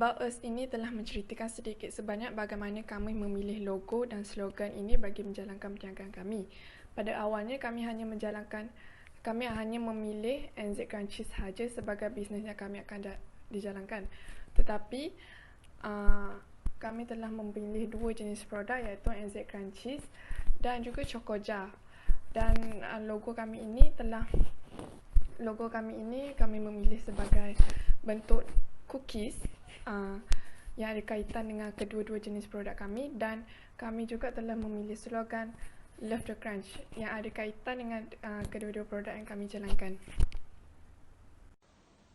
About Us ini telah menceritakan sedikit sebanyak bagaimana kami memilih logo dan slogan ini bagi menjalankan perniagaan kami. Pada awalnya kami hanya memilih NZ Crunchy sahaja sebagai bisnes yang kami akan dijalankan. Tetapi kami telah memilih dua jenis produk iaitu NZ Crunchy dan juga Chocoja. Dan logo kami ini kami memilih sebagai bentuk cookies yang ada kaitan dengan kedua-dua jenis produk kami, dan kami juga telah memilih slogan Love the Crunch yang ada kaitan dengan kedua-dua produk yang kami jalankan.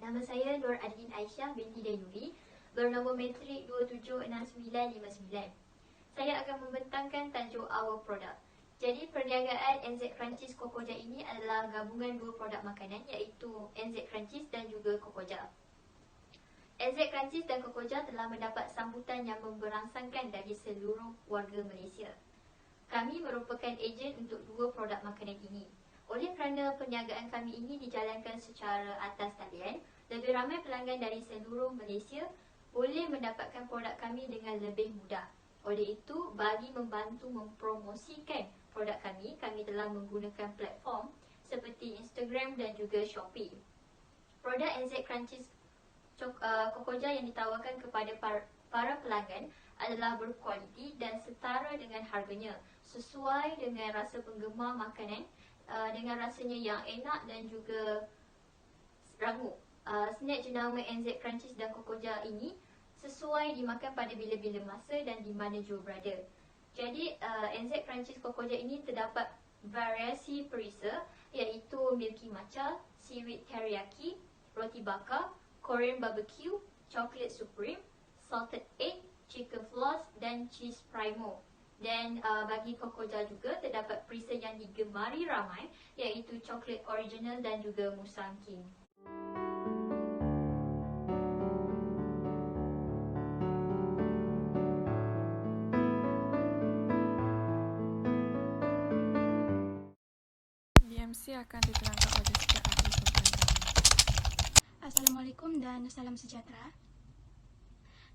Nama saya Nur Adin Aisyah binti Dainuri, bernombor metrik 276959. Saya akan membentangkan tajuk Our Product. Jadi perniagaan NZ Crunchies Cocoja ini adalah gabungan dua produk makanan iaitu NZ Crunchies dan juga Cocoja. NZ Crunchies dan Cocoja telah mendapat sambutan yang memberangsangkan dari seluruh warga Malaysia. Kami merupakan ejen untuk dua produk makanan ini. Oleh kerana perniagaan kami ini dijalankan secara atas talian, lebih ramai pelanggan dari seluruh Malaysia boleh mendapatkan produk kami dengan lebih mudah. Oleh itu, bagi membantu mempromosikan produk kami telah menggunakan platform seperti Instagram dan juga Shopee. Produk NZ Crunchies Cocoja yang ditawarkan kepada para pelanggan adalah berkualiti dan setara dengan harganya, sesuai dengan rasa penggemar makanan, dengan rasanya yang enak dan juga rangup. Snack jenama NZ Crunchies dan Cocoja ini sesuai dimakan pada bila-bila masa dan di mana jua berada. Jadi NZ Crunchies Cocoja ini terdapat variasi perisa iaitu milky matcha, seaweed teriyaki, roti bakar, Korean barbecue, chocolate supreme, salted egg, chicken floss dan cheese primo. Dan bagi Cocoja juga terdapat perisa yang digemari ramai iaitu chocolate original dan juga musang king. BMC akan diterangkan oleh setiap ahli soalan kami. Assalamualaikum dan salam sejahtera.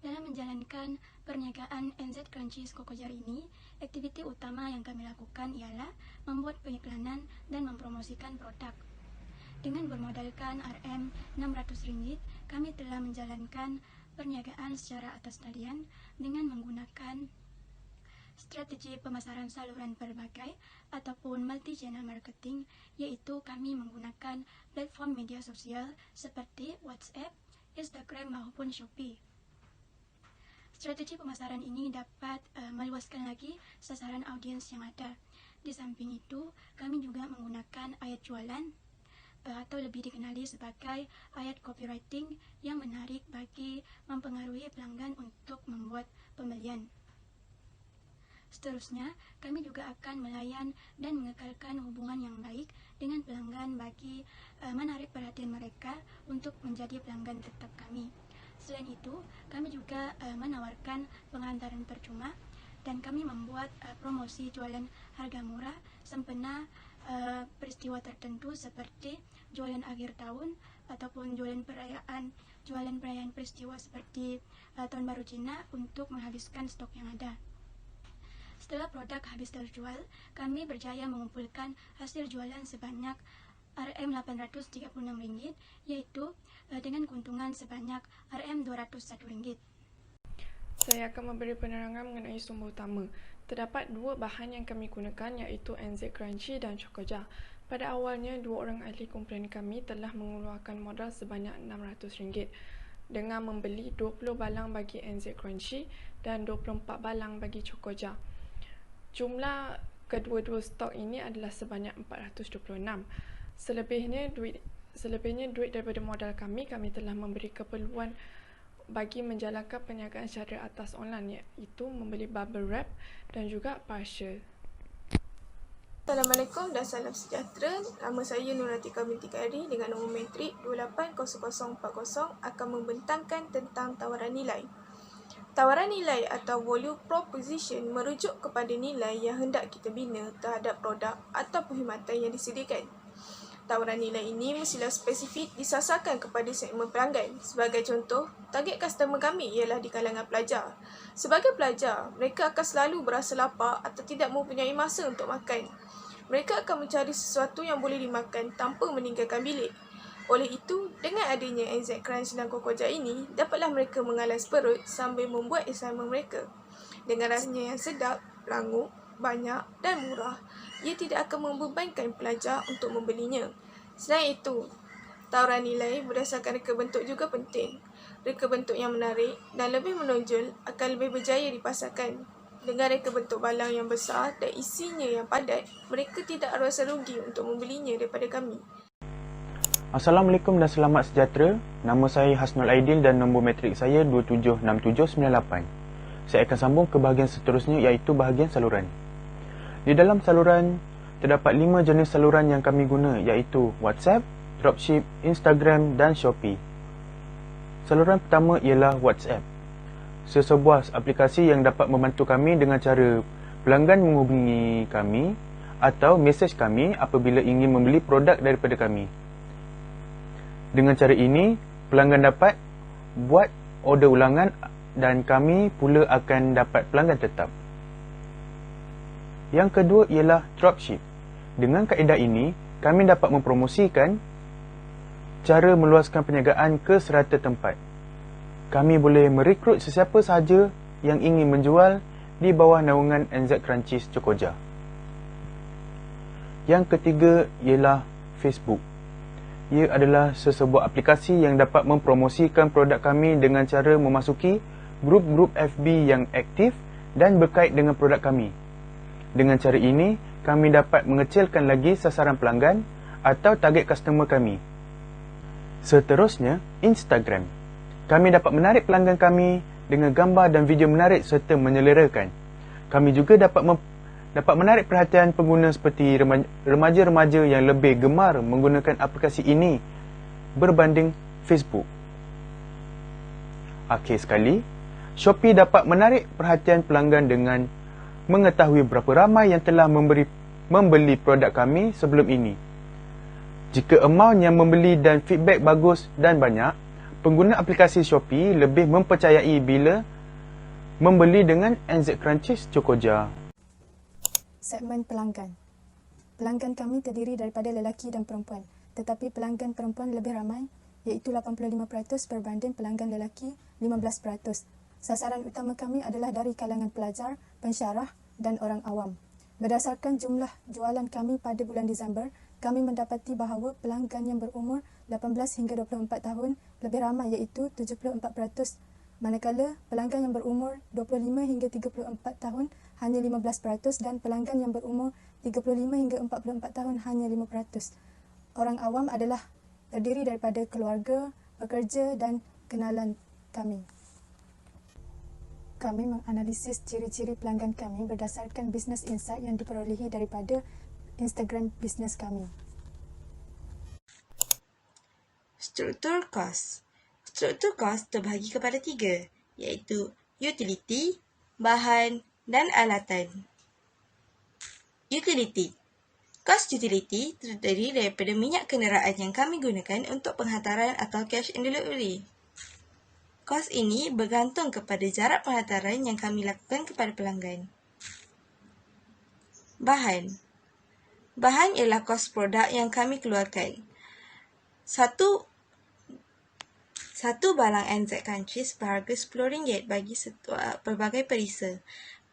Dalam menjalankan perniagaan NZ Crunchies Cocoja ini, aktiviti utama yang kami lakukan ialah membuat pengiklanan dan mempromosikan produk. Dengan bermodalkan RM600, kami telah menjalankan perniagaan secara atas talian dengan menggunakan strategi pemasaran saluran berbagai ataupun multi-channel marketing, iaitu kami menggunakan platform media sosial seperti WhatsApp, Instagram maupun Shopee. Strategi pemasaran ini dapat meluaskan lagi sasaran audiens yang ada. Di samping itu, kami juga menggunakan ayat jualan atau lebih dikenali sebagai ayat copywriting yang menarik bagi mempengaruhi pelanggan untuk membuat pembelian. Seterusnya, kami juga akan melayan dan mengekalkan hubungan yang baik dengan pelanggan bagi menarik perhatian mereka untuk menjadi pelanggan tetap kami. Selain itu, kami juga menawarkan penghantaran percuma dan kami membuat promosi jualan harga murah sempena peristiwa tertentu seperti jualan akhir tahun ataupun jualan perayaan peristiwa seperti Tahun Baru Cina untuk menghabiskan stok yang ada. Setelah produk habis terjual, kami berjaya mengumpulkan hasil jualan sebanyak RM836, yaitu dengan keuntungan sebanyak RM201. Saya akan memberi penerangan mengenai sumber utama. Terdapat dua bahan yang kami gunakan iaitu NZ Crunchy dan Chocoja. Pada awalnya, dua orang ahli kumpulan kami telah mengeluarkan modal sebanyak RM600 dengan membeli 20 balang bagi NZ Crunchy dan 24 balang bagi Chocoja. Jumlah kedua-dua stok ini adalah sebanyak 426. Selebihnya duit daripada modal kami telah memberi keperluan bagi menjalankan perniagaan secara atas online, iaitu membeli bubble wrap dan juga parcel. Assalamualaikum dan salam sejahtera. Nama saya Nuratika binti Khairi dengan nombor metrik 280040 akan membentangkan tentang tawaran nilai. Tawaran nilai atau value proposition merujuk kepada nilai yang hendak kita bina terhadap produk atau perkhidmatan yang disediakan. Tawaran nilai ini mestilah spesifik disasarkan kepada segmen pelanggan. Sebagai contoh, target customer kami ialah di kalangan pelajar. Sebagai pelajar, mereka akan selalu berasa lapar atau tidak mempunyai masa untuk makan. Mereka akan mencari sesuatu yang boleh dimakan tanpa meninggalkan bilik. Oleh itu, dengan adanya NZ Crunch dan Kokoja ini, dapatlah mereka mengalas perut sambil membuat assignment mereka. Dengan rasanya yang sedap, langup, banyak dan murah, ia tidak akan membebankan pelajar untuk membelinya. Selain itu, tawaran nilai berdasarkan reka bentuk juga penting. Reka bentuk yang menarik dan lebih menonjol akan lebih berjaya dipasarkan. Dengan reka bentuk balang yang besar dan isinya yang padat, mereka tidak rasa rugi untuk membelinya daripada kami. Assalamualaikum dan selamat sejahtera. Nama saya Hasnul Aidil dan nombor matrik saya 276798. Saya akan sambung ke bahagian seterusnya, iaitu bahagian saluran. Di dalam saluran, terdapat 5 jenis saluran yang kami guna, iaitu WhatsApp, Dropship, Instagram dan Shopee. Saluran pertama ialah WhatsApp. Sesebuah aplikasi yang dapat membantu kami dengan cara pelanggan menghubungi kami atau mesej kami apabila ingin membeli produk daripada kami. Dengan cara ini, pelanggan dapat buat order ulangan dan kami pula akan dapat pelanggan tetap. Yang kedua ialah Dropship. Dengan kaedah ini, kami dapat mempromosikan cara meluaskan perniagaan ke serata tempat. Kami boleh merekrut sesiapa sahaja yang ingin menjual di bawah naungan NZ Crunchies Cokoja. Yang ketiga ialah Facebook. Ia adalah sesebuah aplikasi yang dapat mempromosikan produk kami dengan cara memasuki grup-grup FB yang aktif dan berkait dengan produk kami. Dengan cara ini, kami dapat mengecilkan lagi sasaran pelanggan atau target customer kami. Seterusnya, Instagram. Kami dapat menarik pelanggan kami dengan gambar dan video menarik serta menyelerakan. Kami juga dapat menarik perhatian pengguna seperti remaja-remaja yang lebih gemar menggunakan aplikasi ini berbanding Facebook. Akhir sekali, Shopee dapat menarik perhatian pelanggan dengan mengetahui berapa ramai yang telah membeli produk kami sebelum ini. Jika amaun yang membeli dan feedback bagus dan banyak, pengguna aplikasi Shopee lebih mempercayai bila membeli dengan NZ Crunchies Cokoja. Segmen pelanggan. Pelanggan kami terdiri daripada lelaki dan perempuan, tetapi pelanggan perempuan lebih ramai, iaitu 85% berbanding pelanggan lelaki 15%. Sasaran utama kami adalah dari kalangan pelajar, pensyarah dan orang awam. Berdasarkan jumlah jualan kami pada bulan Disember, kami mendapati bahawa pelanggan yang berumur 18 hingga 24 tahun lebih ramai, iaitu 74%. Manakala pelanggan yang berumur 25 hingga 34 tahun hanya 15% dan pelanggan yang berumur 35 hingga 44 tahun hanya 5%. Orang awam adalah terdiri daripada keluarga, pekerja dan kenalan kami. Kami menganalisis ciri-ciri pelanggan kami berdasarkan business insight yang diperolehi daripada Instagram bisnes kami. Struktur kos. Struktur kos terbahagi kepada 3, iaitu utility, bahan dan alatan. Utility. Kos utility terdiri daripada minyak kenderaan yang kami gunakan untuk penghantaran atau cash and delivery. Kos ini bergantung kepada jarak penghantaran yang kami lakukan kepada pelanggan. Bahan. Bahan ialah kos produk yang kami keluarkan. Satu balang NZ Crunchies berharga RM10 bagi pelbagai perisa,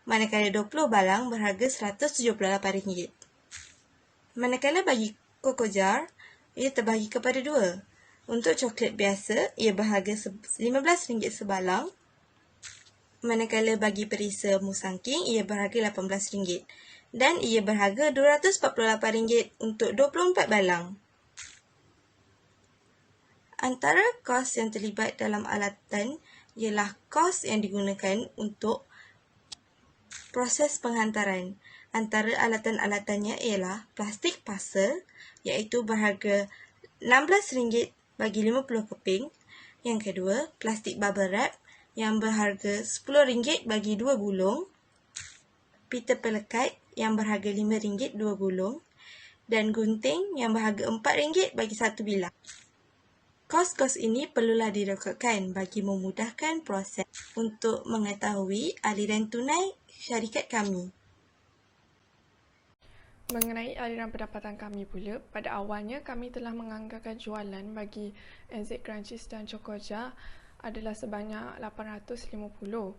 manakala 20 balang berharga RM178. Manakala bagi Coco Jar, ia terbahagi kepada 2. Untuk coklat biasa, ia berharga RM15 sebalang, manakala bagi perisa Musang King, ia berharga RM18 dan ia berharga RM248 untuk 24 balang. Antara kos yang terlibat dalam alatan ialah kos yang digunakan untuk proses penghantaran. Antara alatan-alatannya ialah plastik parcel, iaitu berharga RM16 bagi 50 keping. Yang kedua, plastik bubble wrap yang berharga RM10 bagi 2 gulung. Pita pelekat yang berharga RM5 2 gulung. dan gunting yang berharga RM4 bagi satu bilah. Kos-kos ini perlulah direkodkan bagi memudahkan proses untuk mengetahui aliran tunai syarikat kami. Mengenai aliran pendapatan kami pula, pada awalnya kami telah menganggarkan jualan bagi NZ Crunchies dan Chocoja adalah sebanyak 850,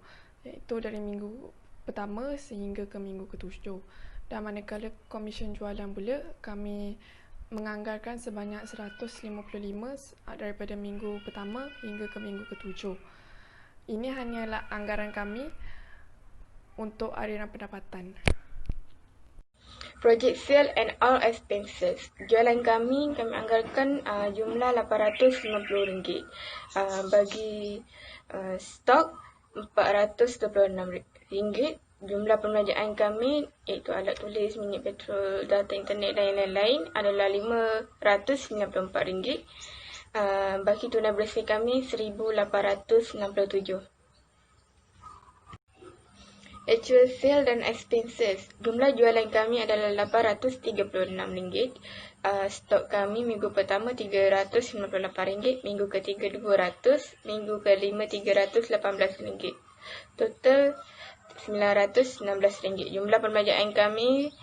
iaitu dari minggu pertama sehingga ke minggu ke-7. Dan manakala komisen jualan pula, kami menganggarkan sebanyak 155 daripada minggu pertama hingga ke minggu ke-7. Ini hanyalah anggaran kami untuk aliran pendapatan. Project sale and all expenses. Jualan kami anggarkan jumlah RM850. Bagi stok RM426. Jumlah perbelanjaan kami iaitu alat tulis, minyak petrol, data internet dan lain-lain adalah RM594. Baki tunai bersih kami RM1,867. Actual sale dan expenses. Jumlah jualan kami adalah RM836. Stok kami minggu pertama RM398, minggu ketiga RM200, minggu kelima RM318. Total RM916. Jumlah perbelanjaan kami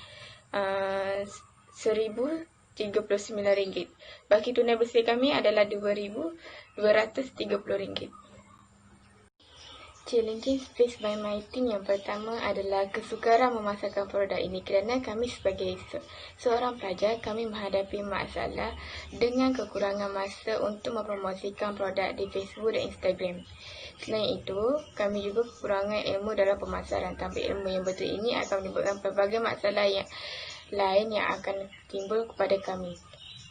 RM1,039. Baki tunai bersih kami adalah RM2,230. Challenging Space by My Team yang pertama adalah kesukaran memasarkan produk ini kerana kami sebagai seorang pelajar, kami menghadapi masalah dengan kekurangan masa untuk mempromosikan produk di Facebook dan Instagram. Selain itu, kami juga kekurangan ilmu dalam pemasaran. Tanpa ilmu yang betul ini akan menimbulkan pelbagai masalah yang lain yang akan timbul kepada kami.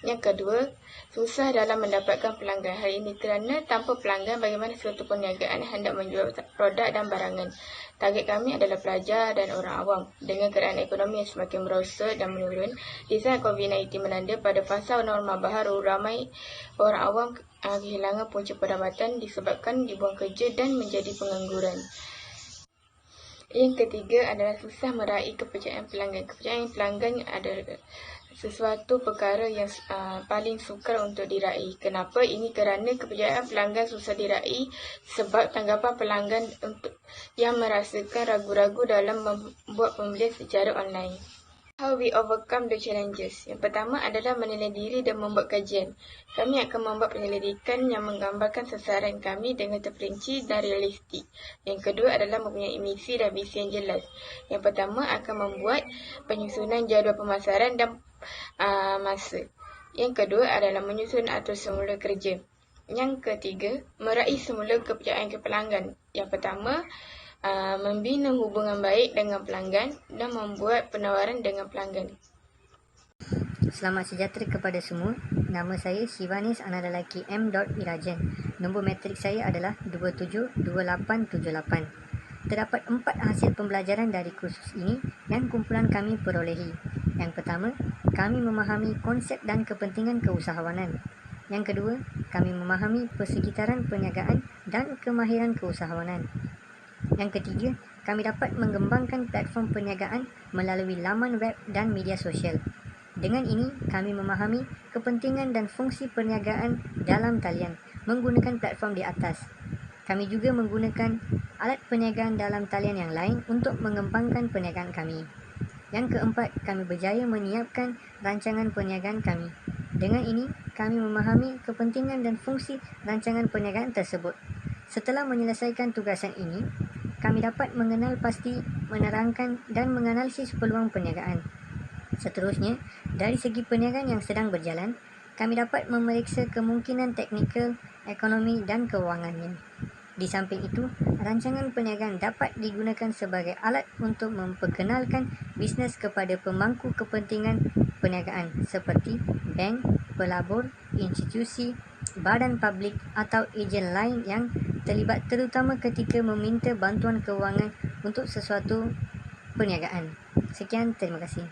Yang kedua, susah dalam mendapatkan pelanggan hari ini kerana tanpa pelanggan bagaimana suatu perniagaan hendak menjual produk dan barangan. Target kami adalah pelajar dan orang awam. Dengan keadaan ekonomi yang semakin merosot dan menurun, di saat COVID-19 melanda pada fasa norma baharu, ramai orang awam kehilangan punca pendapatan disebabkan dibuang kerja dan menjadi pengangguran. Yang ketiga adalah susah meraih kepercayaan pelanggan. Kepercayaan pelanggan adalah sesuatu perkara yang paling sukar untuk diraih. Kenapa? Ini kerana kepercayaan pelanggan susah diraih sebab tanggapan pelanggan yang merasakan ragu-ragu dalam membuat pembelian secara online. How we overcome the challenges. Yang pertama adalah menilai diri dan membuat kajian. Kami akan membuat penyelidikan yang menggambarkan sasaran kami dengan terperinci dan realistik. Yang kedua adalah mempunyai misi dan visi yang jelas. Yang pertama akan membuat penyusunan jadual pemasaran dan masa. Yang kedua adalah menyusun atur semula kerja. Yang ketiga, meraih semula kepercayaan pelanggan. Yang pertama, membina hubungan baik dengan pelanggan dan membuat penawaran dengan pelanggan. Selamat sejahtera kepada semua. Nama saya Shivanis, anak lelaki M. Irajan. Nombor matrik saya adalah 272878. Terdapat 4 hasil pembelajaran dari kursus ini yang kumpulan kami perolehi. Yang pertama, kami memahami konsep dan kepentingan keusahawanan. Yang kedua, kami memahami persekitaran perniagaan dan kemahiran keusahawanan. Yang ketiga, kami dapat mengembangkan platform perniagaan melalui laman web dan media sosial. Dengan ini, kami memahami kepentingan dan fungsi perniagaan dalam talian menggunakan platform di atas. Kami juga menggunakan alat perniagaan dalam talian yang lain untuk mengembangkan perniagaan kami. Yang keempat, kami berjaya menyiapkan rancangan perniagaan kami. Dengan ini, kami memahami kepentingan dan fungsi rancangan perniagaan tersebut. Setelah menyelesaikan tugasan ini, kami dapat mengenal pasti, menerangkan dan menganalisis peluang perniagaan. Seterusnya, dari segi perniagaan yang sedang berjalan, kami dapat memeriksa kemungkinan teknikal, ekonomi dan kewangannya. Di samping itu, rancangan perniagaan dapat digunakan sebagai alat untuk memperkenalkan bisnes kepada pemangku kepentingan perniagaan seperti bank, pelabur, institusi, badan publik atau ejen lain yang terlibat terutama ketika meminta bantuan kewangan untuk sesuatu perniagaan. Sekian, terima kasih.